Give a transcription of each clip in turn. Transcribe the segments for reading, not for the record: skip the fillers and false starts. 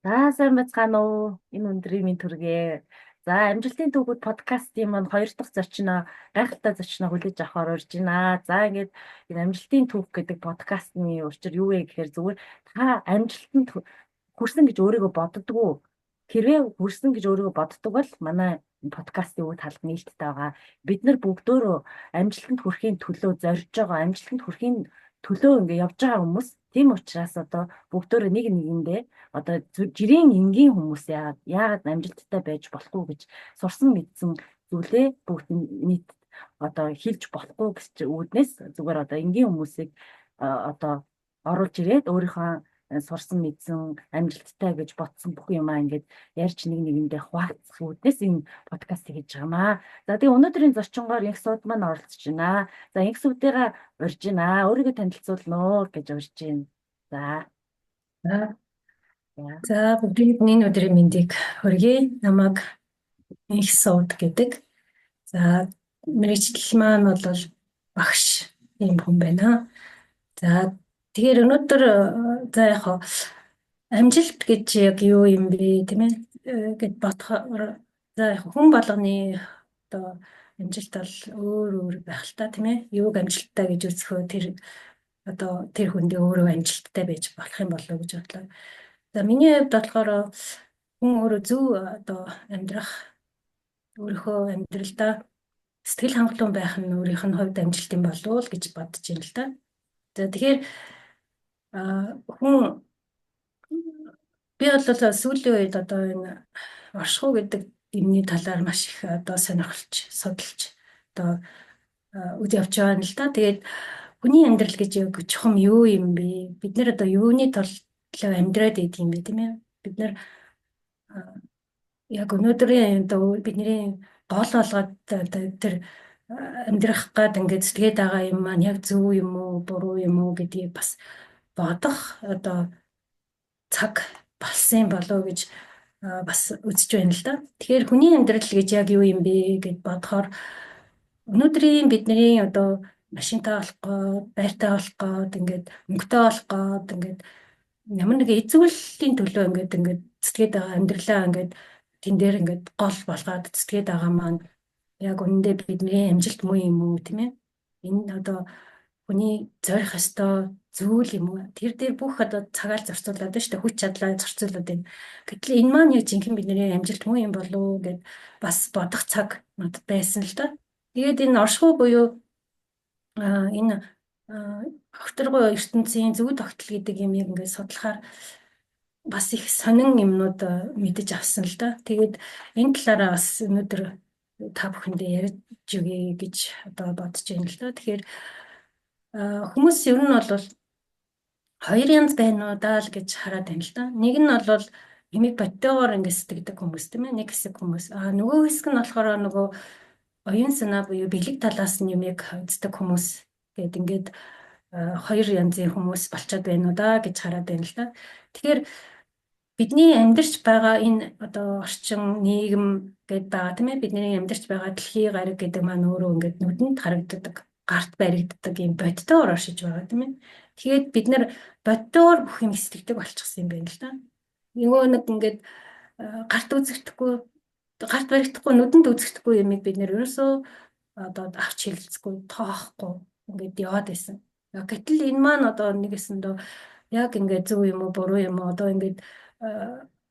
За сайн бацгаана уу? Энэ өндрийн минь төргээ. За амжилтын түүхүүд подкастын маань хоёр дахь зочноо гайхалтай зочноо хүлээж авахар урьж байна. За ингээд энэ амжилтын түүх гэдэг подкастны учир юу вэ гэхээр зүгээр та амжилтанд хүрсэн гэж өөрийгөө боддгоо. Хэрвээ хүрсэн гэж өөрийгөө боддог бол манай подкастын үе талд нээлттэй байгаа. Бид нар бүгдөө амжилтанд хүрэхин төлөө зорж байгаа, амжилтанд хүрэхин төлөө ингээд явж байгаа хүмүүс. Тийм учраас одоо бүгдөө нэг нэгэндээ одоо жирийн энгийн хүмүүс яагаад амжилттай байж болохгүй гэж сурсан мэдсэн зүйлээ бүгд нийт одоо хэлж болохгүй гэж үүднээс зүгээр одоо энгийн хүмүүсийг одоо оруулж ирээд өөрийнхөө сурсан мэдсэн амжилттай гэж ботсон бүх юмаа ингээд ярьж нэг нэгэндээ хуваалцах үүднээс энэ подкастыг хийж байгаамаа. За тэгээ өнөөдрийн зочингоор инх сууд маань оролцож байна. За инх суудыгаа урьж байна. Өөрийгөө танилцуулна уу гэж урьж байна. За. За За. бүгдийг энэ өдрийн мэндийг хүргэе. Намайг их сууд гэдэг. За мэргэжил маань бол багш юм хүн байна. За тэгэхээр өнөөдөр за яг хоо амжилт гэж яг юу юм бэ тийм ээ гэд бодохоор за яг хүн болгоны одоо амжилт бол өөр өөр байх л та тийм ээ. Юуг амжилттай гэж үзэхөө тэр одоо тэр хүндээ өөрөө амжилттай байж болох юм болов уу гэж бодлоо. За миний хувьд болохоор хүн өөрөө зөв одоо амьдрах өөрийнхөө амьдралдаа сэтгэл хангалуун байх нь өөрийнх нь хувьд амжилт юм болов уу гэж бодож байна л да. За тэгэхээр хүн би бол сүүлийн үед одоо энэ оршихуй гэдэг юмны талаар маш их одоо сонирхолж судалж одоо үз явж байгаа юм л да. Тэгээд хүний амьдрал гэж яг чухам юу юм бэ? Бид нэр одоо юуны төлөө амьдраад идэв юм бэ тийм ээ? Бид нэр яг өнөөдрийн одоо бидний гол болгоод тэр амьдрах гад ингээд сэтгэгээд байгаа юм маань яг зөв юм уу, буруу юм уу гэдгийг бас бодох одоо цаг болсон болов гэж бас үзэж байна л да. Тэгэхээр хүний амьдрал гэж яг юу юм бэ гэд бодохоор өнөөдрийн бидний одоо машинтай болох гоо, байртай болох гоо, ингээд мөнгөтэй болох гоо, ингээд ямар нэг эзэмшлийн төлөө ингээд цэцгээд байгаа амьдралаа ингээд тэн дээр ингээд гол болгоод цэцгээд байгаа маань яг үнэндээ бидний амжилт муу юм уу тийм ээ? Энэ одоо хүний зорих ёстой зүйл юм уу? Тэр дээр бүх одоо цагаал зарцуулаад байна шүү дээ. Хүч чадлаа зарцуулаад байна. Гэтэл энэ маань яг жинхэнэ бидний амжилт муу юм болов уу гэд бас бодох цаг надад байсан л да. Тэгээд энэ оршихуй буюу энэ хөгтөргөө ертөнцийн зөв тогтол гэдэг юм яг ингээд судлахаар бас их сонин юмнууд мэдэж авсан л да. Тэгээд энэ талаараа бас өнөөдөр та бүхэндээ ярьж өгье гэж одоо бодож байна л да. Тэгэхээр хүмүүс ер нь бол хоёр янз байна уу даа л гэж хараад байна л да. Нэг нь бол юмыг бодтойгоор ингээд сэтгэдэг хүмүүс тийм ээ. Нэг хэсэг хүмүүс. Нөгөө хэсэг нь болохоор нөгөө оюун санаа буюу бэлэг талаас нь юмыг үздэг хүмүүс гэдэг ингээд хоёр янзын хүмүүс болчиход байна уу да гэж хараад байна л да. Тэгэхээр бидний амьдарч байгаа энэ одоо орчин нийгэм гэдэг байгаа тийм ээ. Бидний амьдарч байгаа дэлхийн гариг гэдэг маань өөрөө ингээд нүдэнд харагддаг, гарт баригддаг юм бодтойгоор оршиж байгаа тийм ээ. Тэгээд бид нар бодтойгоор бүх юм сэтгэдэг болчихсон юм байна л да. Нөгөө нэг ингээд гарт үзэгдэхгүй, гарт баригдахгүй, нүдэнд үзэгдэхгүй юмыг бид нэр ерөөсөө одоо авч хэлцэхгүй, тоохгүй ингээд яваад байсан. Гэтэл энэ маань одоо нэгэсэндөө яг ингээд зөв юм уу, буруу юм уу одоо ингээд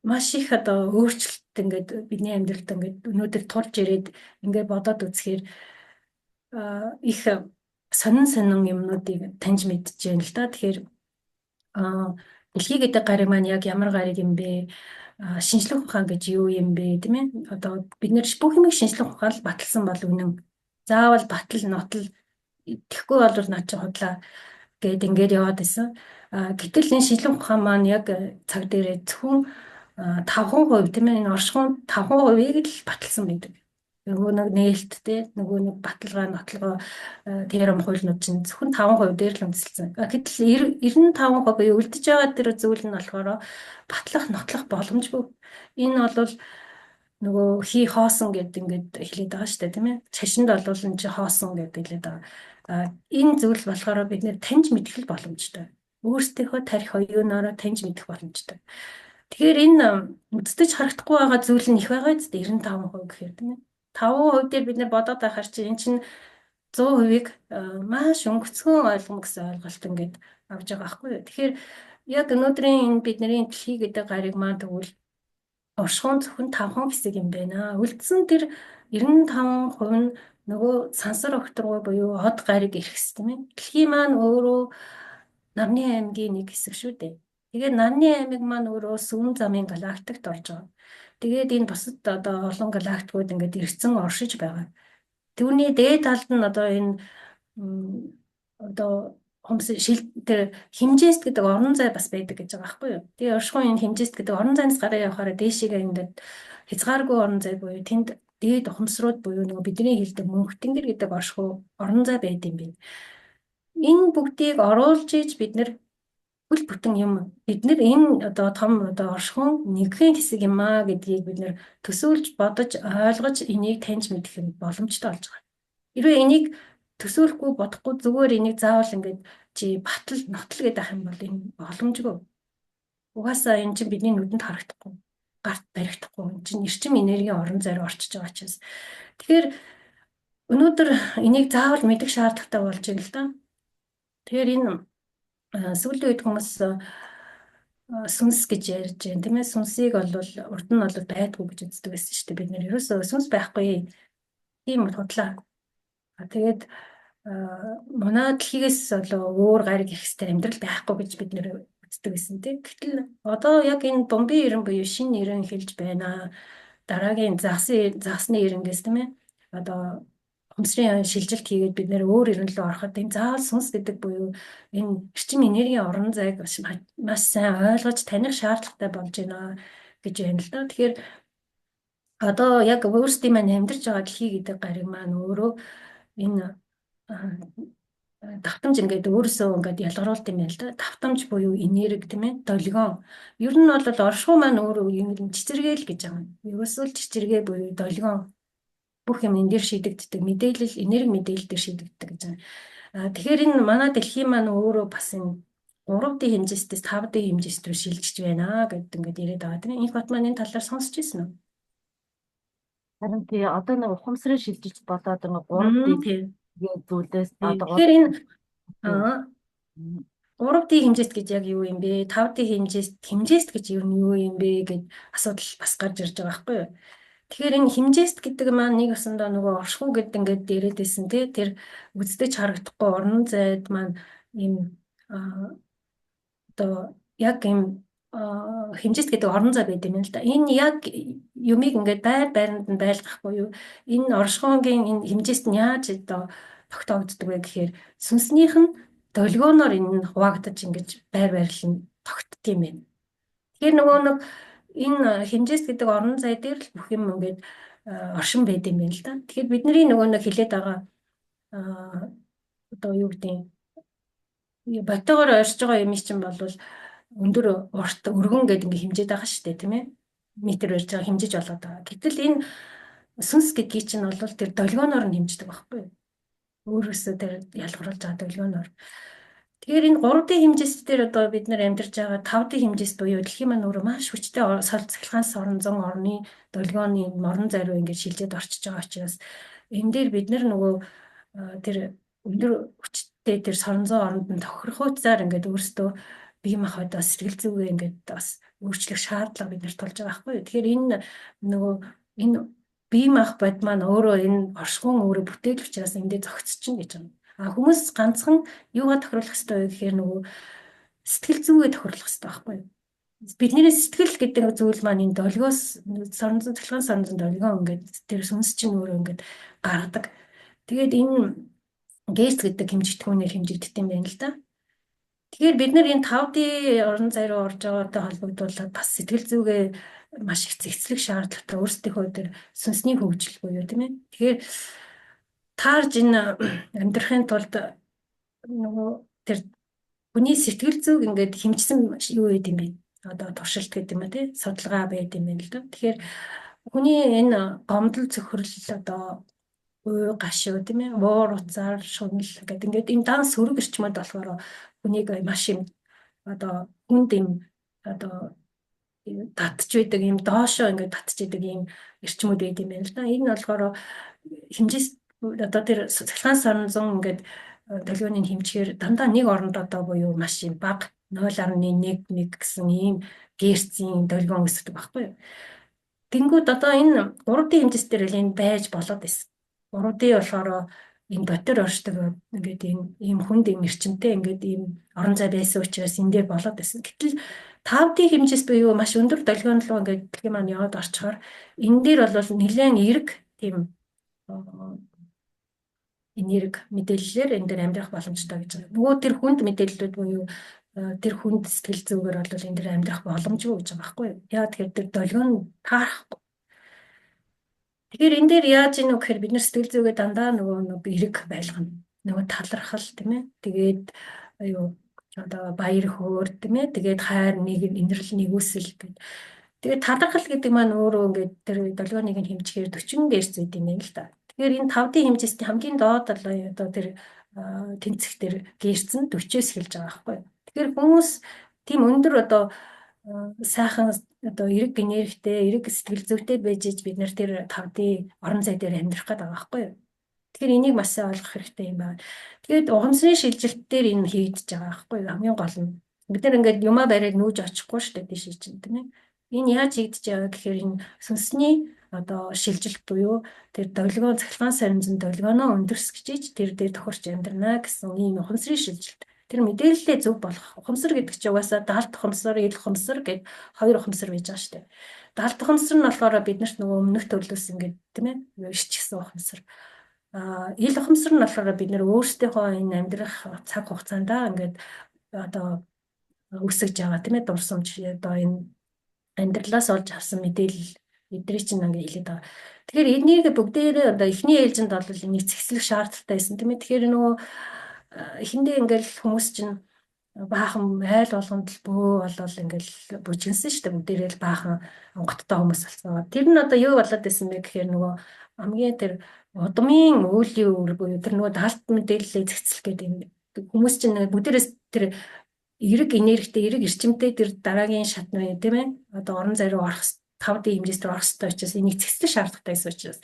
маш их одоо өөрчлөлт ингээд бидний амьдралд ингээд өнөөдөр тулж ирээд ингээд бодоод үзэхээр их сонин юмнуудыг таньж мэдж байна л да. Тэгэхээр дэлхий гэдэг гариг маань яг ямар гариг юм бэ? Шинжлэх ухаан гэж юу юм бэ тийм ээ? Одоо бид нэр бүх юмыг шинжлэх ухаан л баталсан бол үнэн. Заавал батал нотол итгэхгүй бол над чи худлаа гэд ингээд яваад байсан. Гэтэл энэ шинжлэх ухаан маань яг цаг дээрээ зөвхөн 5% тийм ээ энэ оршихуйн 5%-ийг л баталсан байдаг. Нөгөө нэг нээлттэй нөгөө нэг баталгаа нотлогоо теорем хуульнууд чинь зөвхөн 5% дээр л үндэслэлсэн. Гэтэл 95% үлдэж байгаа тэр зүйл нь болохоор батлах нотлох боломжгүй. Энэ бол нөгөө хий хоосон гэдэг ингээд хэлээд байгаа шүү дээ тийм ээ. Шашинд бол энэ чи хоосон гэдэг хэлээд байгаа. Энэ зүйл болохоор бид нэр таньж мэдэх л боломжтой. Өөрсдийнхөө тарих оюунаараа таньж мэдэх боломжтой. Тэгэхээр энэ үзтэж харагдахгүй байгаа зүйл нь их байгаа ч 95% гэхээр тийм ээ. 5% дээр бид нэр бодоод байхаар чи эн чинь 100%-ийг маш өнгөцгөн ойлгоно гэсэн ойлголт ингээд авч байгаа байхгүй юу. Тэгэхээр яг өнөөдрийн энэ бидний дэлхий гэдэг гариг маань тэгвэл оршихуун зөвхөн 5 хэсэг юм байна. Үлдсэн тэр 95% нь нөгөө сансар окторгой буюу од гариг эрхс тийм ээ. Дэлхий маань өөрөө Нарны аймгийн нэг хэсэг шүү дээ. Тэгээд Нарны аймаг маань өөрөө сүүн замын галактикт орж байгаа. Тэгээд энэ бусад одоо олон галактикууд ингээд эргэцэн оршиж байгаа. Түүний дээд талд нь одоо энэ одоо тэр химжээст гэдэг орон зай бас байдаг гэж байгаа байхгүй юу. Тэгээ оршихуун энэ химжээст гэдэг орон зайнаас гараа явахаараа дээшээгээ ингээд хязгааргүй орон зай буюу тэнд дээд ухамсарууд буюу нөгөө бидний хэлдэг мөнхтөнгөр гэдэг орон зай байд юм байна. Энэ бүгдийг оруулж иж бид нэр бүл бүтэн юм. Бид нэр энэ одоо том одоо оршихуун нэгэн хэсэг юм аа гэдгийг бид нэр төсөөлж бодож ойлгож энийг таньж мэдэх юм боломжтой болж байгаа. Хэрвээ энийг төсөөлөхгүй бодохгүй зүгээр энийг заавал ингээд чи батал нотл гэдэг ах юм бол энэ боломжгүй. Угаасаа энэ чинь бидний нүдэнд харагдахгүй, гарт баригдахгүй. Энэ чинь эрчим энергийн орон зайд орчиж байгаа учраас. Тэгэхээр өнөөдөр энийг заавал мэдэх шаардлагатай болж байна л да. Тэгэхээр энэ сүүлийн үед хүмүүс сүнс гэж ярьж байна тийм ээ. Сүнсийг бол урд нь бол байдгүй гэж үздэг байсан шүү дээ. Бид нэр ерөөсөө сүнс байхгүй тийм худлаа. Тэгээд манай дэлхийгээс өөр гариг их хэвээр амьдрал байхгүй гэж бид нэр үздэг байсан тийм. Гэтэл одоо яг энэ бомбын ирэн буюу шинэ ирэн эхэлж байна. Дараагийн загсны ирэнгээс тийм ээ. Одоо хүнсрийн шилжилт хийгээд бид нэр өөр ирэн рүү ороход энэ заавал сүнс гэдэг буюу энэ эрчим энергийн орон зайг маш сайн ойлгож таних шаардлагатай болж байна гэж байна л да. Тэгэхээр одоо яг өөрсдийн маань амьдарч байгаа дэлхий гэдэг гариг маань өөрөө энэ давтамж ингээд өөрөөсөө ингээд ялгаруулт юм байна л да. Давтамж буюу энерги тийм ээ, долгион. Ер нь бол оршихуун маань өөрөө чичиргээл гэж байгаа юм. Ерөөсөө л чичиргээ буюу долгион. Бүх юм энэ дээр шийдэгддэг, мэдээлэл, энерги мэдээлэл дээр шийдэгддэг гэж байна. Тэгэхээр энэ манай дэлхий маань өөрөө бас энэ 3D хэмжээстээс 5D хэмжээст рүү шилжиж байна гэдэг ингээд яриад байгаа тийм ээ. Инх бат маань энэ талаар сонсч ирсэн үү? Харин тий одоо нэг ухамсарын шилжилт болоод нэг 3D зүйлээс одоо тэгэхээр энэ 3D хэмжээст гэж яг юу юм бэ? 5D хэмжээст гэж юу юм бэ гэд асуудал бас гарч ирж байгаа байхгүй юу? Тэгэхээр энэ хэмжээст гэдэг маань нэг усандаа нөгөө оршихуй гэдэг ингээд дээрэд байсан тий тэр үздэж харагдахгүй орон зайд маань ийм одоо яг ийм хэмжээст гэдэг орон зай байд юм л да. Энэ яг юмыг ингээд байранд нь байлгах буюу энэ оршихуйн энэ хэмжээст нь яаж одоо тогтоогддог вэ гэхээр сүнснийх нь долгионоор энэ хуваагдаж ингэж байрлал нь тогтд юм байна. Тэгэхээр нөгөө нэг энэ хэмжээст гэдэг орон зай дээр л бүх юм ингээд оршин байд юм байна л да. Тэгэхээр бидний нөгөө нэг хилээд байгаа одоо юу гэдэг ботогоор оршиж байгаа юм чинь бол өндөр урт өргөн гэдэг ингээ хэмжээд байгаа шүү дээ тийм ээ. Метр барьж байгаа хэмжиж болоод байгаа. Гэтэл энэ сүнс гэдгийг чинь бол тэр долгионоор нь хэмждэг байхгүй юу? Өөрөөсөө тэр ялгаруулж байгаа долгионоор. Тэгэхээр энэ 3D хэмжээс дээр одоо бид нар амьдарч байгаа 5D хэмжээс буюу дэлхийн маань өөрөө маш хүчтэй цахилгаанс орон зон орны долгионы морон зай руу ингээд шилжээд орчиж байгаа учраас энэ дээр бид нар нөгөө тэр өндөр хүчтэй тэр соронзон оронд нь тохирохуйцаар ингээд өөрсдөө бие махбодоо сэтгэл зүгээ ингээд бас өөрчлөх шаардлага бид нарт тулж байгаа байхгүй юу. Тэгэхээр энэ нөгөө энэ бие махбод маань өөрөө энэ оршихуун өөрөө бүтээл учраас эндээ зогцчихно гэж байна. Хүмүүс ганцхан юугаа тохируулах хэрэгтэй вэ гэхээр нөгөө сэтгэл зүгээ тохируулах хэрэгтэй байхгүй юу. Бидний сэтгэл гэдэг зүйл маань энэ долгиос цахилгаан соронзон долгион ингээд тэр сүнс чинь өөрөө ингээд гаргадаг. Тэгээд энэ гест гэдэг хэмжигдэхүүнээр хэмжигддэг юм байна л да. Тэгэхээр бид нар энэ 5D орон зай руу орж байгаатай холбогдуулаад бас сэтгэл зүгээ маш их зэгцлэх шаардлагатай өөрсдийнхөө тэр сүнсний хөгжил буюу тийм ээ. Тэгэхээр таарж энэ амьдрахын тулд нөгөө тэр хүний сэтгэл зүг ингээд хэмжсэн юу байд юм бэ? Одоо туршилт гэдэг юм а тий судалгаа байд юм байна л да. Тэгэхээр хүний энэ гомдол цөхрөл одоо гашуу тийм ээ уур уцаар шунал гэдэг ингээд энэ дан сөрөг эрчмөд болохоор хүнийг маш юм одоо хүнд юм одоо татж байдаг ийм доошоо ингээд татж байдаг ийм эрчмүүд байд юм байна л да. Энэ болохоор хэмжээс одоо тэр цахилгаан соронзон ингээд долгионы хэмжээр дандаа нэг оронд одоо буюу маш юм бага 0.11 гэсэн ийм герцийн долгион өсдөг байхгүй юу. Тэнгүүд одоо энэ 3D хэмжээс дээр л энэ байж болоод байсан. 3D болохоор энэ дотор оршдог ингээд ийм хүнд ийм эрчимтэй ингээд ийм орон зай байсан учраас энэ дээр болоод байсан. Гэтэл 5D хэмжээс буюу маш өндөр долгион руу ингээд дэлхийн маань яваад орчхоор энэ дээр бол нэлээд эрг тийм энерги мэдээллээр энэ дээр амьдрах боломжтой гэж байгаа. Нөгөө тэр хүнд мэдээллүүд буюу тэр хүнд сэтгэл зүгээр бол энэ дээр амьдрах боломжгүй гэж байгаа байхгүй юу? Яа тэгэхээр тэр долгион таарахгүй. Тэгэхээр энэ дээр яаж ийн вэ гэхээр бид нар сэтгэл зүгээ дандаа нөгөө эрг байлгана. Нөгөө талархал тийм ээ. Тэгээд юу одоо баяр хөөр тийм ээ. Тэгээд хайр инэрл нэгүсэл гэдэг. Тэгээд талархал гэдэг маань өөрөө ингээд тэр долгионыг хэмжихээр 40 гэрц байд юм байна л да. Тэгэхээр энэ 5D хэмжээсний хамгийн доод одоо тэр тэнцэх тэр гэрц нь 40-с эхэлж байгаа байхгүй юу. Тэгэхээр хүмүүс тийм өндөр одоо сайхан одоо эрэг энергитэй, эрэг сэтгэл зүйтэй байж бид нар тэр 5D орон зай дээр амьдрах гэдэг байгаа байхгүй юу. Тэгэхээр энийг маш сайн ойлгох хэрэгтэй юм байна. Тэгээд ухамсарын шилжилт дээр энэ хийгдэж байгаа байхгүй юу. Хамгийн гол нь бид нар ингээд юмаа бариад нүүж очихгүй шүү дээ тийш чинь тийм ээ. Энэ яаж хийгдэж байгаа гэхээр энэ сүнсний одоо шилжилт буюу тэр долгион цахилгаан сарнизын долгионоо өндөрсгөж тэр дээр тохирч амьдрна гэсэн ийм ухамсарын шилжилт. Тэр мэдээлэлээ зөв болгох. Ухамсар гэдэг чинь угаасаа даалт ухамсар, ил ухамсар гэдэг хоёр ухамсар байж байгаа шүү дээ. Даалт ухамсар нь болохоор биднэрт нөгөө өмнөх төрлөөс ингээд тийм ээ ишчихсэн ухамсар. Ил ухамсар нь болохоор бид нэр өөрсдийнхөө энэ амьдрах цаг хугацаанд ингээд одоо өсөж байгаа тийм ээ дурсамж одоо энэ амьдралаас олж авсан мэдээлэл эдгээр чинь ингээд хэлээд байгаа. Тэгэхээр энийг бүгдээрээ одоо эхний ээлжинд бол энийг цэгцлэх шаардлагатай байсан тийм ээ. Тэгэхээр нөгөө эхэндээ ингээл хүмүүс чинь баахан айл болгонд л бөө болол ингээл бүжгэнсэн шүү дээ. Бүгдээрээ л баахан онготтой хүмүүс болсон. Тэр нь одоо юу болоод байсан бэ гэхээр нөгөө хамгийн тэр удмын өөлийн үр буюу тэр нөгөө даалт мэдээллээ цэгцлэх гэдэг хүмүүс чинь бүгдээрээс тэр эрэг энергитэй, эрэг эрчимтэй тэр дараагийн шатны тийм ээ. Одоо орон зай руу орох 5D хэмжээс рүү орох хэрэгтэй учраас энийг цэгцлэх шаардлагатай байсан учраас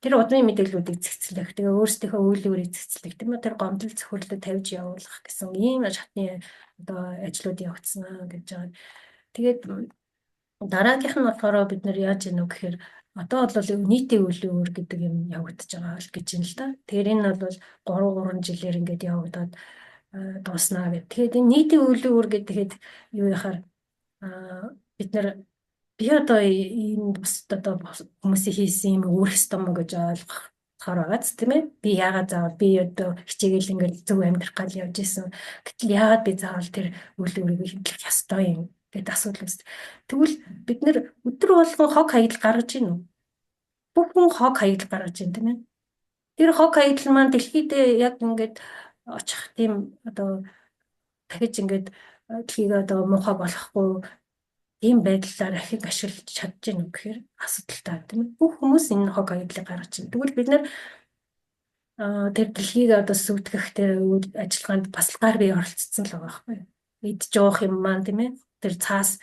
тэр удмын мэдээллүүдийг цэгцлэх, тэгээ өөрсдийнхөө үйл үүрийг цэгцлэх, тийм ээ тэр гомдол цөхрөлөд тавьж явуулах гэсэн ийм шатны одоо ажлууд явагдсан гэж байгаа. Тэгээд дараагийнх нь болохоор бид нар яаж ийнө гэхээр одоо бол нийтийн үйл үүр гэдэг юм явагдаж байгаа л гэж юм л да. Тэгэхээр энэ бол 3 жилээр ингээд явагдаад дуснаа гэх. Тэгээд энэ нийтийн үйл үүр гэдэг юу яхаар бид нар би одоо энэ бусд одоо хүмүүсийн хийсэн юм үүрх ёстой мó гэж ойлгохоор байгааз тийм ээ. Би яагаад заавал би одоо хичээгээл ингээд зөв амьдрах гал явж исэн. Гэтэл яагаад би заавал тэр үйл үүрийг хэмжих ёстой юм гэдэг асуудал үүс. Тэгвэл бид нэр өдөр болгон хог хаягдал гаргаж ийн үү? Бүх хүн хог хаягдал гаргаж ийн тийм ээ. Тэр хог хаягдал маань дэлхийд яг ингээд очих тийм одоо дахиж ингээд дэлхийг одоо муухай болгохгүй ийм байдлаар ахиг ашиглаж чадж гэнэ гэхээр асуудалтай тийм ээ. Бүх хүмүүс энэ хог хаягдлыг гаргаж байна. Тэгвэл бид нэр тэр дэлхийг одоо сүтгэх тэр ажиллагаанд бас гар бие оролцсон л байгаа байхгүй юу. Идж уух юм маань тийм ээ. Тэр цаас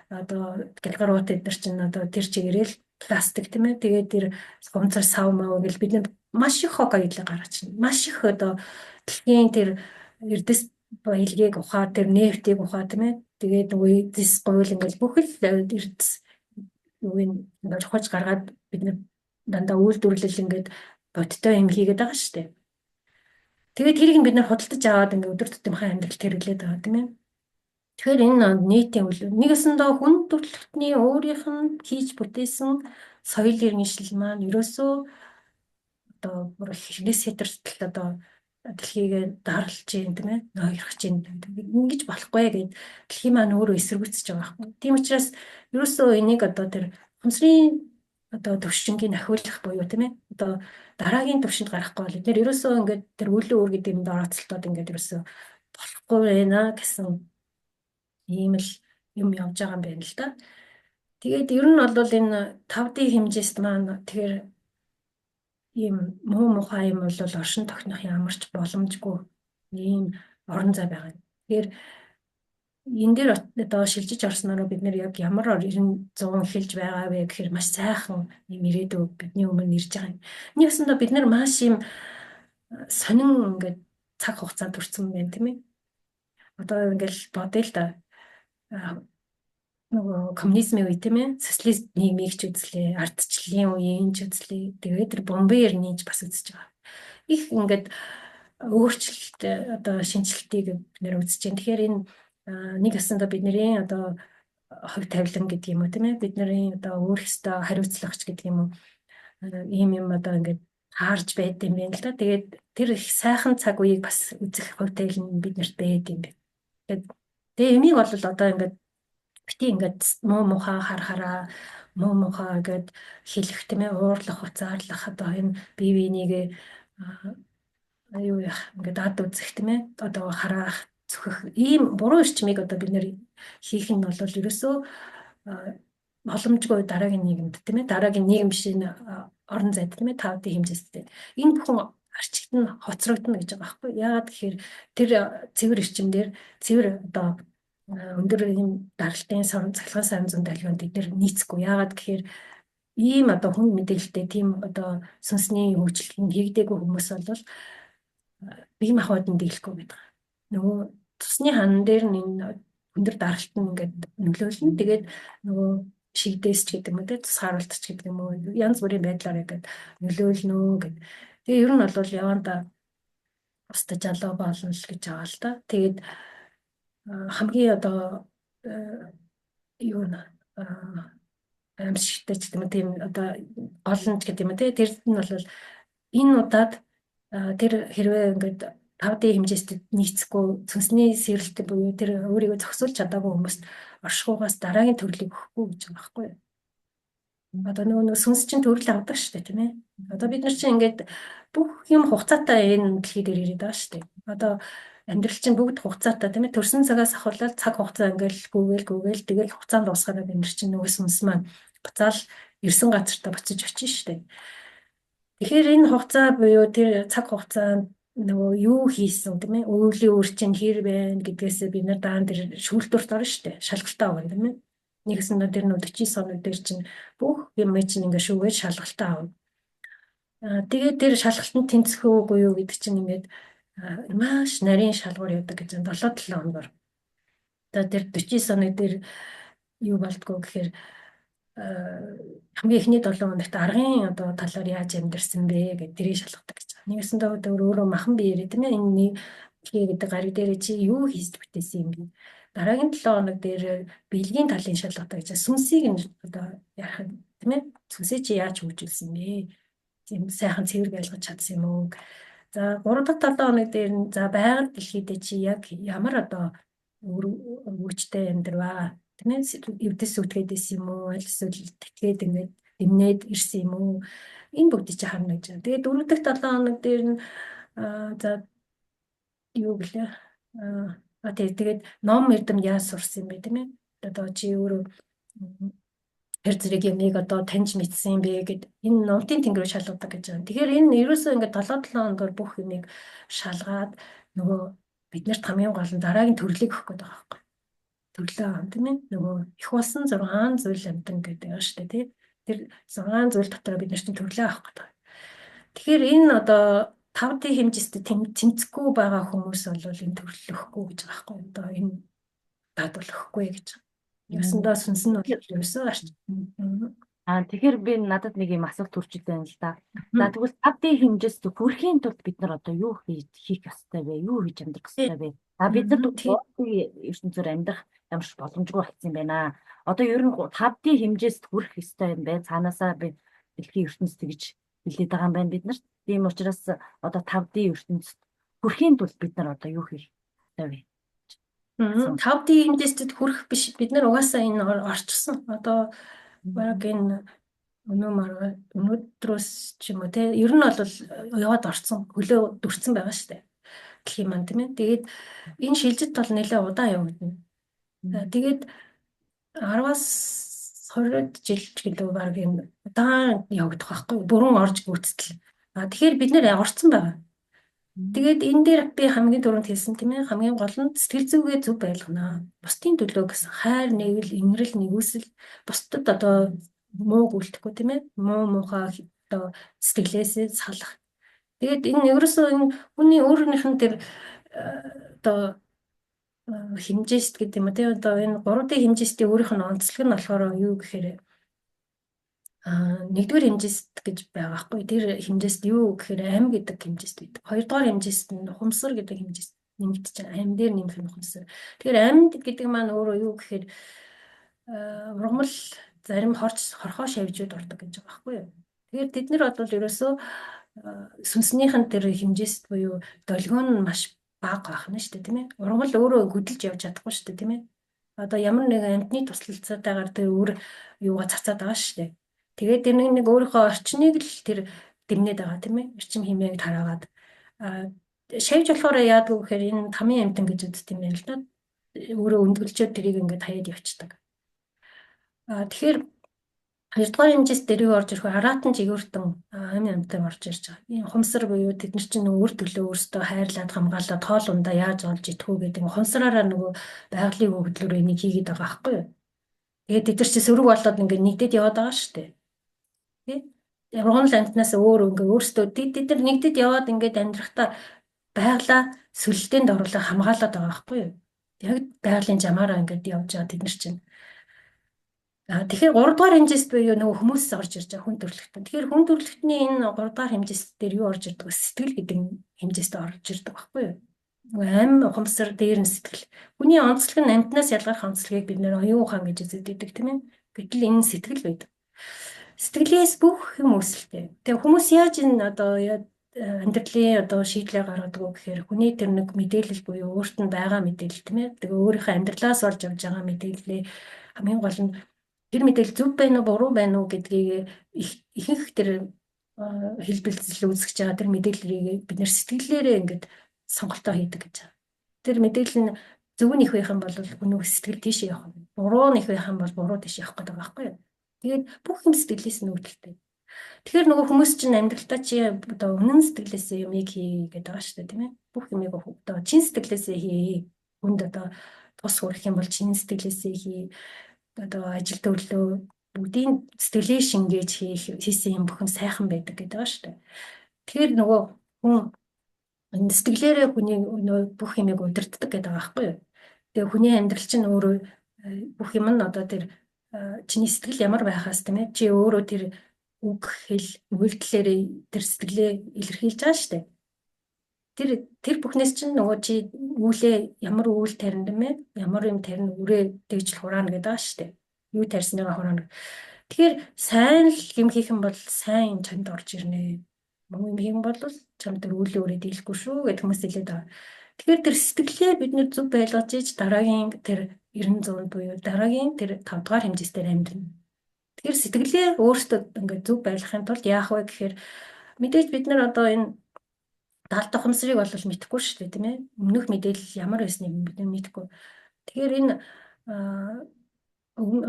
одоо гэлгарууд эдэр чинь одоо тэр чигээрэл пластик тийм ээ. Тэгээд тэр гомцор сав мав гэл бид нар маш их хог хаягдлыг гаргаж байна. Маш их одоо дэлхийн тэр эрдэс баялагийг ухаа тэр нефтийг ухаа тийм ээ. Тэгээд нөгөө эдис говьл ингээл бүх л эрдэс юу юм ингээл ухаж гаргаад бид нар дандаа үйлдвэрлэл ингээд бодтой юм хийгээд байгаа шүү дээ. Тэгээд тэрийг бид нар худалдаж аваад ингээд өдөр тутмынхаа амьдралд хэрэглээд байгаа тийм ээ. Тэгэхээр энэ нийтийн үйл нэгэсэндээ хүн төрөлхтний өөрийнх нь хийж бүтээсэн соёл иргэншил маань ерөөсөө одоо бүр хэрэгс хэтэртэл одоо дэлхийг даралж юм тийм ээ ноёрхож юм ингэж болохгүй гэд дэлхийн маань өөрөө эсэргүүцэж байгаа байхгүй. Тийм учраас ерөөсөө энийг одоо тэр хүнсрийн одоо төвшингийн ахиулах буюу тийм ээ одоо дараагийн төвшөнд гарахгүй бол эдгээр ерөөсөө ингээд тэр үйл үүр гэдэг юмд орооцолтоод ингээд ерөөсөө болохгүй байна гэсэн ийм л юм явж байгаа юм байна л да. Тэгээд ер нь бол энэ 5D хэмжээст маань тэгэхээр ийм муу мухай юм бол оршин тогтнох ямарч боломжгүй ийм орон зай байгаа. Тэгэхээр энэ дээр одоо шилжиж орсноор бид нэр яг ямар 900 эхэлж байгаа вэ гэхээр маш сайхан юм ирээдүй бидний өмнө ирж байгаа юм. Нэгсэндээ бид нэр маш юм сонин ингээд цаг хугацаанд хүрсэн байна тийм ээ. Одоо ингээл бодъё л да. Нөгөө коммунизмын үе тийм ээ. Социалист нийгмийг ч үзлээ, ардчлалын үеийн ч үзлээ. Тэгээд тэр бомбын эрнийг ч бас үзэж байгаа. Их ингээд өөрчлөлт одоо шинжилтийг бид нэр үзэж байна. Тэгэхээр энэ нэг ясандаа бидний одоо хувь тавилан гэдэг юм уу тийм ээ. Бидний одоо өөрөх ёстой хариуцлагач гэдэг юм уу. Ийм юм одоо ингээд харж байд юм байна л да. Тэгээд тэр их сайхан цаг үеийг бас үзэх хувь тавилан биднэрт байд юм байна. Тэгээд энийг бол одоо ингээд бити ингээд муу мухаа харахаараа муу мухаа ингээд хэлэх тийм ээ уурлах уцаарлах одоо энэ бие бинийгээ юу яах ингээд ад үзэх тийм ээ одоо хараах зөвхөх ийм буруу эрчмийг одоо бид нэр хийх нь бол ерөөсөө боломжгүй дараагийн нийгэмд тийм ээ дараагийн нийгэм биш энэ орон зайд тийм ээ 5D хэмжээстэй энэ бүхэн арчигт нь хоцрогдно гэж байгаа байхгүй яагаад гэхээр тэр цэвэр эрчимдэр цэвэр одоо өндөр ийм даралтын цахилгаан сайн зүүн далхинд бид нэр нийцэхгүй яагаад гэхээр ийм одоо хүн мэдээлэлтэй тийм одоо сүнсний хөгжил нь хийгдээгүй хүмүүс бол бие махбодд дийлэхгүй байдаг. Нөгөө цусны хан дээр нь энэ өндөр даралт нь ингээд нөлөөлнө. Тэгээд нөгөө шигдээс ч гэдэг юм уу те цус харуулт ч гэдэг юм уу янз бүрийн байдлаар ингээд нөлөөлнө гэд. Тэгээ ер нь бол яванда устж алуу болно л гэж байгаа л да. Тэгээд хамгийн одоо юу н амжигтай ч гэдэг юм тийм одоо голнч гэдэг юм те тэр нь бол энэ удаад тэр хэрвээ ингээд 5D хэмжээст нийцэхгүй цөсний сэрэлт буюу тэр өөрийгөө зохицуулж чадаагүй хүмүүст оршихугаас дараагийн төрлийг өгөхгүй гэж байгаа байхгүй юу? Одоо нөгөө сүнс чинь төрөл авдаг шүү дээ тийм ээ. Одоо бид нар чинь ингээд бүх юм хугацаатай энэ дэлхий дээр ирээд байгаа шүү дээ. Одоо амьдрал чинь бүгд хугацаатай тийм ээ. Төрсөн цагаас ахвал цаг хугацаа ингээл гүгээл тэгэл хугацаанд дуусгаад бид нар чинь нөгөө сүнс маань буцаал ирсэн газартаа буцаж очиж шүү дээ. Тэгэхээр энэ хугацаа буюу тэр цаг хугацаанд нөгөө юу хийсэн тийм ээ өвлийн үрчин хэр байна гэдгээсээ бид нар даан тэр шүүлтүрт орно шүү дээ шалгалтаа авна тийм ээ нэгсэн нь тэр 40 соног дээр чинь бүх юм чинь ингээ шүүгээд шалгалтаа авна тэгээд тэр шалгалтанд тэнцэхөөгүй юу гэдэг чинь ингээд маш нарийн шалгуур явдаг гэж 7-7 хоногор одоо тэр 40 соног дээр юу болдгоо гэхээр хамгийн эхний 7 хоногт аргын одоо талаар яаж амьдэрсэн бэ гэдэг тэрийг шалгадаг гэж байна. Нэгсэндээ өөрөө махан биеэрээ тийм ээ энэ гэдэг гариг дээр чи юу хийж бүтээсэн юм бэ? Дараагийн 7 хоног дээр бэлгийн талын шалгадаг гэж сүнсийг нь одоо яах тийм ээ сүнсээ чи яаж хөгжүүлсэн бэ? Тийм сайхан цэвэр байлгаж чадсан юм уу? За 3 дахь 7 хоног дээр нь за байгаль дэлхийдээ чи яг ямар одоо өвчтэй амьдрваа тийм ээ эвдэс сүтгээдээс юм уу аль эсвэл тэтгээд ингээд дэмнээд ирсэн юм уу энэ бүгдийг чи харна гэж байна. Тэгээд 4 дахь 7 хоног дээр нь за юу гэлээ тэгээд ном эрдэмд яаж сурсан юм бэ тийм ээ одоо чи өөрөө тэр зэрэг юмыг одоо таньж мэдсэн бэ гэд энэ номтын тэнгэрөө шалгадаг гэж байна. Тэгэхээр энэ ерөөсөө ингээд 7 хоногор бүх юмыг шалгаад нөгөө биднэрт хамгийн гол нь дараагийн төрлийг өгөх гэдэг байгаа байхгүй. Төрлөө тийм ээ нөгөө их болсон 6 зүйл амтан гэдэг байгаа шүү дээ тий. Тэр 6 зүйл дотор бид нар чинь төрлөө авах гэдэг. Тэгэхээр энэ одоо 5D хэмжээст тэмцэхгүй байгаа хүмүүс бол энэ төрөл өгөхгүй гэж байгаа байхгүй. Одоо энэ дадвал өгөхгүй гэж. Ясандаа сүнс нь бол ерөөсөө тэгэхээр би надад нэг юм асуулт төрчил байна л да. За тэгвэл 5D хэмжээст хүрэхийн тулд бид нар одоо юу хийх ёстой вэ? Юу хийж амьдрах ёстой вэ? Бид нар ертөнцөөр амьдрах ямар ч боломжгүй болсон юм байна. Одоо ер нь 5D хэмжээст хүрэх ёстой юм байна. Цаанаасаа би дэлхийн ертөнцид гэж хэлээд байгаа юм байна бид нарт. Тийм учраас одоо 5D ертөнцид хүрэхийн тулд бид нар одоо юу хийх ёстой вэ? 5D хэмжээстэд хүрэх биш бид нар угаасаа энэ орчсон. Одоо баг энэ өнөөдрөөс ч юм уу те ер нь бол яваад орцсон хөлөө дүрцэн байгаа шүү дээ. Дэлхийн маань тийм ээ. Тэгээд энэ шилжилт бол нэлээд удаан явагдана. Тэгээд 10-аас 20 жил ч гэлээ баг юм удаан явагдах байхгүй. Бүрэн орж гүйцэтгэл. Тэгэхээр бид нэр орцсон байгаа. Тэгээд энэ дээр би хамгийн түрүүнд хэлсэн тийм ээ, хамгийн гол нь сэтгэл зүгээ зөв байлгана. Бусдын төлөө гэсэн хайр, нэгэл, инрэл, нэгүсэл бусдад одоо муу үлдэхгүй тийм ээ. Муухай одоо сэтгэлээсээ салах. Тэгээд энэ ерөөсөө энэ хүний өөрийнх нь тэр одоо хэмжээст гэдэг юм уу тийм одоо энэ 3D хэмжээстийн өөрийнх нь онцлог нь болохоор юу гэхээр нэгдүгээр хэмжээст гэж байгаа хгүй. Тэр хэмжээст юу гэхээр ам гэдэг хэмжээст байдаг. Хоёрдугаар хэмжээст нь ухамсар гэдэг хэмжээст нэмэгдэж байгаа. Ам дээр нэмэх нь ухамсар. Тэгэхээр амьд гэдэг маань өөрөө юу гэхээр ургамал зарим хорхоо шавьжууд ордог гэж байгаа хгүй юу. Тэгэхээр тэд нар бол ерөөсөө сүнснийхэн тэр хэмжээст буюу долгион нь маш бага байх нь шүү дээ тийм ээ. Ургамал өөрөө хөдөлж явж чадахгүй шүү дээ тийм ээ. Одоо ямар нэгэн амьтны туслалцаатайгаар тэр өөр юугаа цацаад байгаа шүү дээ. Тэгээд тэр нэг өөрийнхөө орчныг л тэр дэмнээд байгаа тийм ээ. Эрчим хэмээг тараагаад шавьж болохоор яадаг вэ гэхээр энэ тамийн амьтан гэж үздэг юм байна л да. Өөрөө өндгөлчөөд тэрийг ингээд хаяад явчихдаг. Тэгэхээр хоёрдугаар хэмжээс дээр юу орж ирэх вэ? Аратан жигүүртэн амин амьтан орж ирж байгаа. Энэ ухамсар буюу тэд нар чинь өөр төлөө өөрсдөө хайрлаад хамгаалаад тоол ундаа яаж олж идэх үү гэдэг ухамсараараа нөгөө байгалийн хөгжлөөр энийг хийгээд байгаа байхгүй юу? Тэгээд тэд нар чинь сөрөг болоод ингээд нэгдэд яваад байгаа шүү дээ. Тий? Ургамал амьтнаас өөр ингээд өөрсдөө тэд нар нэгдэд яваад ингээд амьдрахтаа байгалаа сүлэлтэнд оруулах хамгаалаад байгаа байхгүй юу? Яг байгалийн жамаараа ингээд явж байгаа тэд нар чинь. Тэгэхээр 3 дугаар хэмжээст буюу нөгөө хүмүүс орж ирж байгаа хүн төрөлхтөн. Тэгэхээр хүн төрөлхтний энэ 3 дугаар хэмжээс дээр юу орж ирдэг вэ? Сэтгэл гэдэг хэмжээст орж ирдэг байхгүй юу? Ам ухамсар дээр нь сэтгэл. Хүний онцлог нь амьтнаас ялгарх онцлогийг бид нэр оюун ухаан гэж үздэг тийм ээ. Гэтэл энэ сэтгэл байдаг. Сэтгэлээс бүх юм үүсэлтэй. Тэгээ хүмүүс яаж энэ одоо амьдралын одоо шийдлээ гаргадаг вэ гэхээр хүний тэр нэг мэдээлэл буюу өөрт нь байгаа мэдээлэл тийм ээ. Тэгээ өөрийнхөө амьдралаас олж авч байгаа мэдээлэлээ хамгийн гол нь тэр мэдээлэл зөв байна уу буруу байна уу гэдгийг ихэнх тэр хэлбэлцэл үүсгэж байгаа тэр мэдээллийг бид нэр сэтгэлээрээ ингээд сонголтоо хийдэг гэж байна. Тэр мэдээлэл нь зөв нь их байх юм бол өнөө сэтгэл тийш явах юм. Буруу нь их байх юм бол буруу тийш явах гэдэг байгаа байхгүй юу? Тэгээд бүх юм сэтгэлээс нь үүдэлтэй. Тэгэхээр нөгөө хүмүүс чинь амьдралдаа чи одоо үнэн сэтгэлээсээ юмыг хий гэдэг байгаа шүү дээ тийм ээ. Бүх юмыг одоо чин сэтгэлээсээ хий. Хүнд одоо тус хүрэх юм бол чин сэтгэлээсээ хий. Одоо ажил төрлөө бүгдийн сэтгэлээ шингээж хийсэн юм бүхэн сайхан байдаг гэдэг байгаа шүү дээ. Тэгэхээр нөгөө хүн сэтгэлээрээ хүний бүх юмыг удирддаг гэдэг байгаа байхгүй юу? Тэгээ хүний амьдрал чинь өөрөө бүх юм нь одоо тэр чиний сэтгэл ямар байхаас тийм ээ чи өөрөө тэр үг хэл үйлдэлээр тэр сэтгэлээ илэрхийлж байгаа шүү дээ. Тэр бүхнээс чинь нөгөө чи үүлээ ямар үйл тарина тийм ээ ямар юм тарина үрээ дэгжил хураана гэдэг байгаа шүү дээ. Юу тарьсныгаа хураана. Тэгэхээр сайн л юм хийх юм бол сайн чамд орж ирнэ. Муу юм хийх юм бол чамд тэр үүлээ үрээ дийлэхгүй шүү гэдэг хүмүүс хэлээд байгаа. Тэгэхээр тэр сэтгэлээ бид нэр зөв байлгаж иж дараагийн тэр 90 100 буюу дараагийн тэр 5 дугаар хэмжээсээр амьдрна. Тэгэхээр сэтгэлээ өөртөө ингээд зөв байлгахын тулд яах вэ гэхээр мэдээж бид нар одоо энэ даалт ухамсарыг бол мэдэхгүй шүү дээ тийм ээ. Өмнөх мэдээлэл ямар байсныг бид мэдэхгүй. Тэгэхээр энэ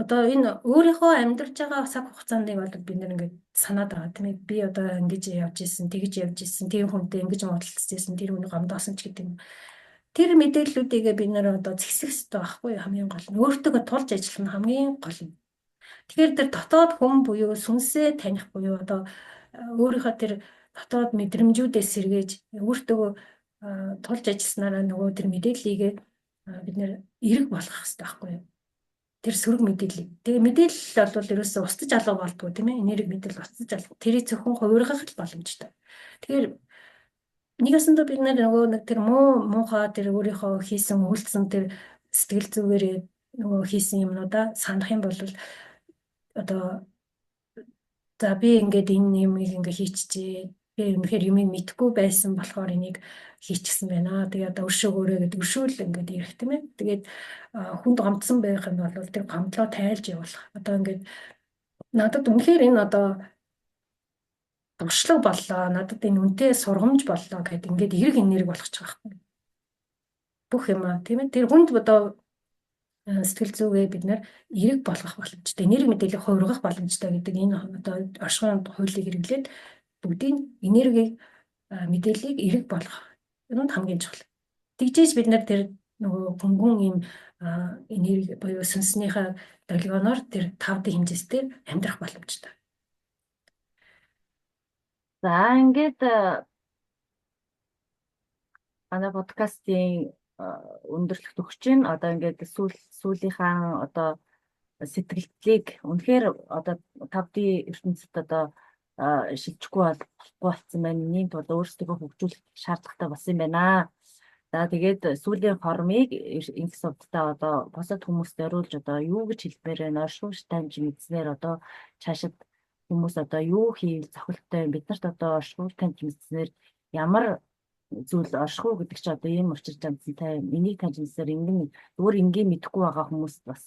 одоо энэ өөрийнхөө амьдарч байгаа цаг хугацаандыг бол бид нэр ингээд санаад байгаа тийм ээ. Би одоо ингэж явж исэн, тэгж явж исэн, тийм хүнтэй ингэж муудалцж исэн, тэр хүний гомдоосон ч гэдэг юм. Тэр мэдээллүүдийг бид нэр одоо зэксэх хэрэгтэй байхгүй хамгийн гол нь. Өөртөө тулж ажиллах нь хамгийн гол нь. Тэгэхээр тэр дотоод хүн буюу сүнсээ таних буюу одоо өөрийнхөө тэр дотоод мэдрэмжүүдээс сэргээж өөртөө тулж ажилласнараа нөгөө тэр мэдээллийг бид нэр эрэг болгох хэрэгтэй байхгүй юу? Тэр сөрөг мэдээлэл. Тэгээ мэдээлэл бол ерөөсөө устж алга болдгоо тийм ээ. Энерги мэдээлэл устж алга. Тэрийг зөвхөн хувиргах л боломжтой. Тэгэхээр нэг ясандаа бид нөгөө нэг тэр муухай тэр өөрийнхөө хийсэн үйлдэлсэн тэр сэтгэл зүгээрээ нөгөө хийсэн юмнуудаа санах юм бол одоо за би ингээд энэ юмыг ингээд хийчихээ. Би үнэхээр юмыг мэдэхгүй байсан болохоор энийг хийчихсэн байна. Тэгээ одоо өршөөгөөрэй гэдэг өршөөл ингээд ирэх тийм ээ. Тэгээд хүнд гомдсон байх юм бол тэр гомдлоо тайлж явуулах. Одоо ингээд надад үнэхээр энэ одоо туршлага боллоо. Надад энэ үнэтэй сургамж боллоо гэдэг ингээд эрг энерги болгочих واخхой. Бүх юм аа тийм ээ. Тэр хүнд одоо сэтгэл зүгээ бид нэр эрэг болгох боломжтой. Энерги мэдээлэл хувиргах боломжтой гэдэг энэ одоо оршихуйн хуулийг хэрэглээд бүгдийн энергийг мэдээллийг эрэг болгох Юунд хамгийн чухал. Тэгжээж бид нар тэр нөгөө хөнгөн ийм энерги буюу сүнснийхээ долгионоор тэр 5D хэмжээсээр амьдрах боломжтой. За ингээд манай подкастын өндөрлөх төгсөж чинь одоо ингээд сүүлийнхаа одоо сэтгэлдлийг үнэхээр одоо 5D ертөнцид одоо шилжихгүй болохгүй болсон байна. Миний тулд өөрсдөө хөгжүүлэх шаардлагатай болсон юм байна. За тэгээд сүүлийн формыг инх сувдтай одоо босод хүмүүст зориулж одоо юу гэж хэлмээр байна? Оршууш таньж мэдснээр одоо цаашид хүмүүс одоо юу хийх зохилттой бид нарт одоо оршууш таньж мэдснээр ямар зүйл оршихуу гэдэг чи одоо ийм учир жанцтай энийг таньж мэдсээр зүгээр ингийн мэдэхгүй байгаа хүмүүст бас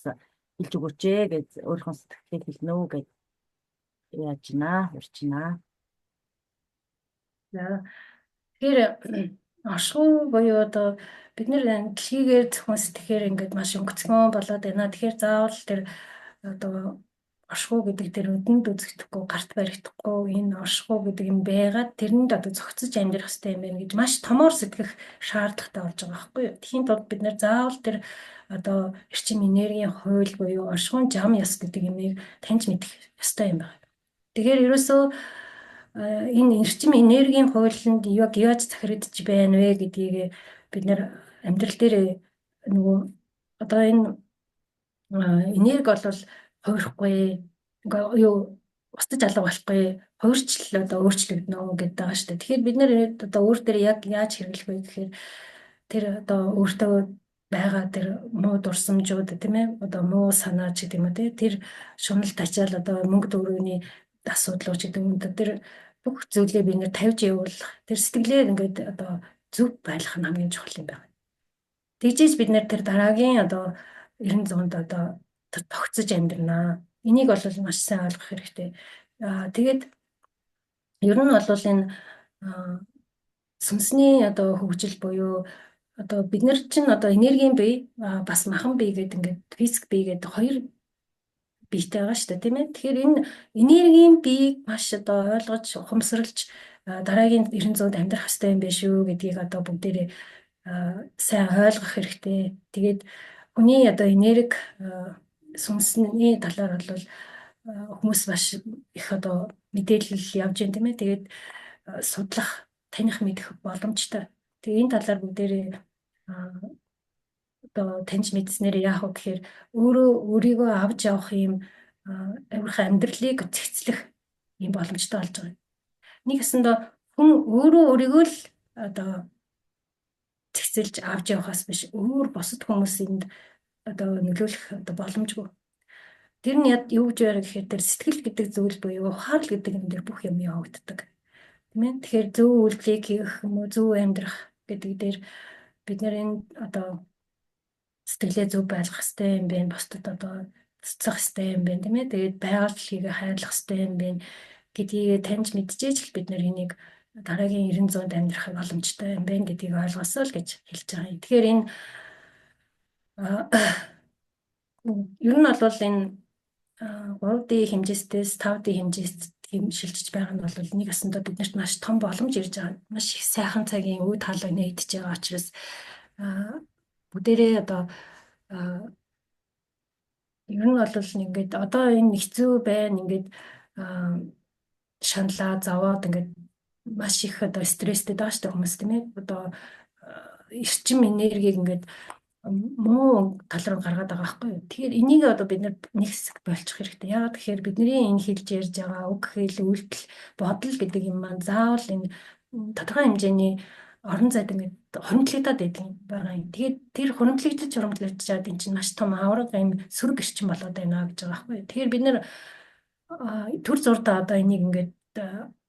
хэлж өгөөч гэж өөрийнхөө сэтгэлийг хэлнэ үү гэж яаж гинэ урьчина. За тэгэхээр оршихуй буюу одоо бид нэр дэлхийгээр зөвхөн сэтгэхээр ингээд маш өнгөцгөн болоод байна. Тэгэхээр заавал тэр одоо оршихуй гэдэг тэр өдөнд үзэгдэхгүй, гарт баригдахгүй энэ оршихуй гэдэг юм байгаад тэрэнд одоо зохицож амьдрах хэрэгтэй юм байна гэж маш томоор сэтгэх шаардлагатай болж байгаа байхгүй юу. Тэхийн тулд бид нэр заавал тэр одоо эрчим энергийн хууль буюу оршихуйн зам ёс гэдэг юмыг таньж мэдэх ёстой юм байна. Тэгэхээр ерөөсөө энэ эрчим энергийн хуулинд яаж захирагдж байна вэ гэдгийг бид нэр амьдрал дээр нөгөө одоо энэ энерги бол хувирахгүй юу устж алга болохгүй хувирчл одоо өөрчлөгднө гэдэг байгаа шүү дээ. Тэгэхээр бид нэр одоо өөр дээр яг яаж хэрэглэх вэ гэхээр тэр одоо өөртөө байгаа тэр муу дурсамжууд тийм ээ одоо муу санаа ч гэдэг юм уу тэр шуналт ачаал одоо мөнгө төгрөгийн асуудлууд ч гэдэг юм тэр бүх зүйлээ бид нэр тавьж явуулах тэр сэтгэлээр ингээд одоо зөв байлгах нь хамгийн чухал юм байна. Тэгжээж бид нэр тэр дараагийн одоо 90 100-д одоо тогтцож амьдрнаа. Энийг бол маш сайн ойлгох хэрэгтэй. Тэгээд ер нь бол энэ сүнсний одоо хөгжил буюу одоо бид нар чинь одоо энергийн бие бас махан бие гэдэг ингээд физик бие гэдэг хоёр биетэй байгаа шүү дээ тийм ээ. Тэгэхээр энэ энергийн биеийг маш одоо ойлгож ухамсарлж дараагийн 90 100-д амьдрах хэрэгтэй юм биш үү гэдгийг одоо бүгдээрээ сайн ойлгох хэрэгтэй. Тэгээд хүний одоо энерги сүнсний талаар бол хүмүүс маш их одоо мэдээлэл явж байна тийм ээ. Тэгээд судлах, таних мэдэх боломжтой. Тэгээ энэ талаар бүгдээрээ одоо таньж мэдснээр яах вэ гэхээр өөрийгөө авч явах юм амирхан амьдралыг зэгцлэх юм боломжтой болж байгаа. Нэг хэсэндээ хүн өөрийгөө л одоо зэгцэлж авч явахаас биш өөр бусад хүмүүсэнд одоо нөлөөлөх одоо боломжгүй. Тэр нь юу гэж байна гэхээр тэр сэтгэл гэдэг зүйл буюу ухаарл гэдэг юм дээр бүх юм явагддаг. Тийм ээ. Тэгэхээр зөв үйлдэлийг хийх юм уу, зөв амьдрах гэдэг дээр бид нэр энэ одоо сэтгэлээ зөв байлгах хэрэгтэй юм байна. Бусдад одоо цэцэх хэрэгтэй юм байна, тийм ээ. Тэгээд байгаль дэлхийгээ хайрлах хэрэгтэй юм байна гэдгийг таньж мэдчихэж л бид нэр энийг дараагийн 90 100-д амьдрах боломжтой юм байна гэдгийг ойлгосоо л гэж хэлж байгаа юм. Тэгэхээр энэ ер нь бол энэ 3D хэмжээстээс 5D хэмжээст шилжиж байгаа нь бол нэг асандаа биднэрт маш том боломж ирж байгаа. Маш их сайхан цагийн үе талаа нэгдэж байгаа учраас бүгдээрээ одоо ер нь бол ингээд одоо энэ хэцүү байна ингээд шаналаа зовоод ингээд маш их одоо стресстэй байгаа шүү дээ хүмүүс тийм ээ. Одоо эрчим энергийг ингээд муу тал руу гаргаад байгаа байхгүй юу. Тэгэхээр энийг одоо бид нэг хэсэг болчих хэрэгтэй. Яагаад тэгэхээр бидний энэ хэлж ярьж байгаа үг хэл үйлдэл бодол гэдэг юм маань заавал энэ тодорхой хэмжээний орон зайд ингээд хуримтлагдаад байдаг юм байгаа юм. Тэгээд тэр хуримтлагдчихад энэ чинь маш том авраг юм сөрөг эрчим болоод байна гэж байгаа байхгүй юу. Тэгэхээр бид нэр төр зурдаа одоо энийг ингээд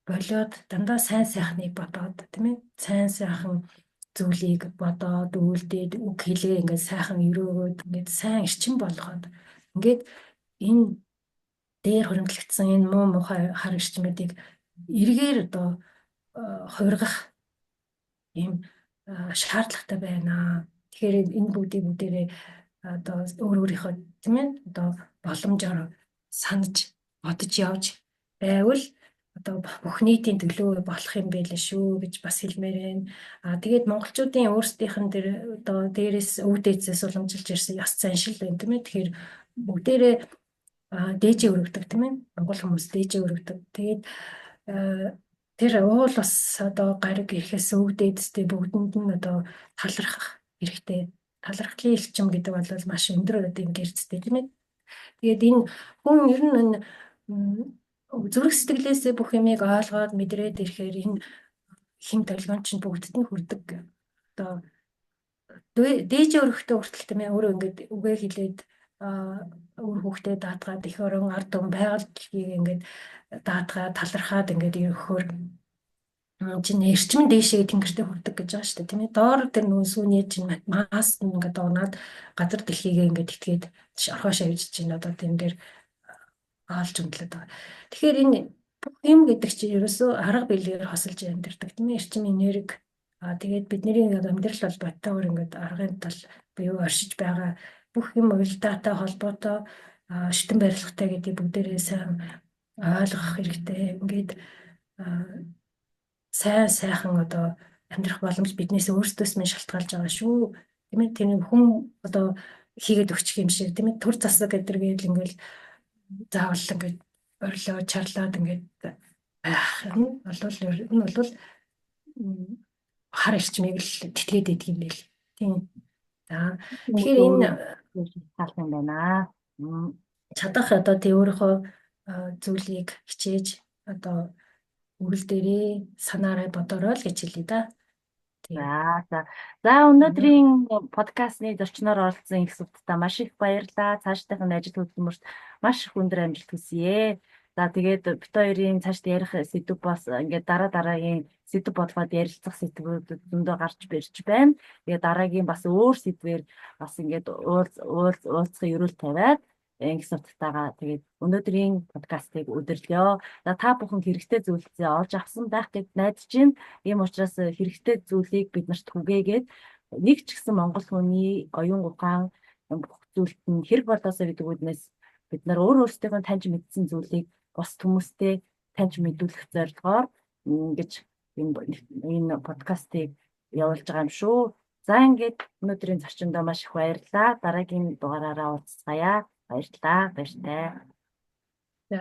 болоод дандаа сайн сайхныг бодоод тийм ээ. Сайн сайхан зүйлийг бодоод үйлдээд үг хэлээ ингээд сайхан өрөөгөөд ингээд сайн эрчим болгоод ингээд энэ дээр хуримтлагдсан энэ муу мухай хар эрчимүүдийг эргээр одоо хувиргах ийм шаардлагатай байна. Тэгэхээр энэ бүгдээрээ одоо өөрийнхөө тийм ээ одоо боломжоор санаж бодож явж байвал одоо бүх нийтийн төлөө болох юм байл шүү гэж бас хэлмээр байна. Тэгээд монголчуудын өөрсдийнх нь тэр одоо дээрээс өв дээдсээс уламжилж ирсэн ёс заншил байна тийм ээ. Тэгэхээр бүгдээрээ дээжээ өргөдөг тийм ээ. Монгол хүмүүс дээжээ өргөдөг. Тэгээд тэр уул бас одоо гариг ирэхээс өв дээдстэй бүгдэнд нь одоо талархах хэрэгтэй. Талархлын элчим гэдэг бол маш өндөр одоо гэрцтэй тийм ээ. Тэгээд энэ хүн ер нь зүрх сэтгэлээсээ бүх юмыг ойлгоод мэдрээд ирэхээр энэ хэм толгойн чинь бүгдд нь хүрдэг. Одоо дээж өргөхдөө хүртэл тийм ээ өөрөө ингээд үгээ хэлээд өөр хүүхдээ даатгаад их орон ард түмэн байгаль дэлхийг ингээд даатгаад талархаад ингээд ирэхээр чинь эрчим дээшээ тэнгэртээ хүрдэг гэж байгаа шүү дээ тийм ээ. Доор тэр нүүн сүүний чинь маас ингээд унаад газар дэлхийгээ ингээд итгээд орхоо шавьж чинь одоо тийм дээр олж өндлөд байгаа. Тэгэхээр энэ бүх юм гэдэг чинь ерөөсөө арга биелээр хосолж амьдэрдэг тийм ээ. Эрчим энерги тэгээд бидний амьдрал бол бодтойгоор ингээд аргын тал буюу оршиж байгаа бүх юм уялдаатай холбоотой шүтэн барилгатай гэдэг бүгдээрээ сайн ойлгох хэрэгтэй. Ингээд сайн сайхан одоо амьдрах боломж биднээс өөрсдөөс минь шалтгаалж байгаа шүү. Тийм ээ. Тэр хүн одоо хийгээд өгчих юм шиг тийм ээ. Түр засаг гэдэргээл ингээл заавал ингээд орилоо чарлаад ингээд байх нь бол хар эрчмийг л тэтгээд идэх юм байл. Тийм. За тэгэхээр энэ тал юм байна. чадах одоо тий өөрийнхөө зүйлийг хичээж одоо үрэл дээрээ санаарай бодорой л гэж хэлье да. За өнөөдрийн подкастны зочноор оролцсон их сүвтдээ маш их баярлалаа. Цаашдах нь ажил хөдөлмөрт маш их өндөр амжилт хүсье. За тэгээд бит хоёрын цаашд ярих сэдв бас ингээд дараагийн сэдв бодлогод ярилцах сэдвүүд зөндөө гарч бирж байна. Тэгээд дараагийн бас өөр сэдвээр бас ингээд уулзах ерөөл тавиад их сүвтдээгаа тэгээд өнөөдрийн подкастыг өдөрлөё. За та бүхэн хэрэгтэй зүйлсээ олж авсан байх гэж найдаж байна. Ийм учраас хэрэгтэй зүйлийг бид нарт түгээгээд нэг ч гэсэн монгол хүний оюун ухаан бүх зүйлд нь хэрэг болоосоо гэдэг үднээс бид нар өөрсдийнхөө таньж мэдсэн зүйлийг бус хүмүүстэй таньж мэдүүлэх зорилгоор ингэж энэ подкастыг явуулж байгаа юм шүү. За ингээд өнөөдрийн зочиндоо маш их баярлалаа. Дараагийн дугаараараа уулзцаая. Баярлалаа. Баяртай.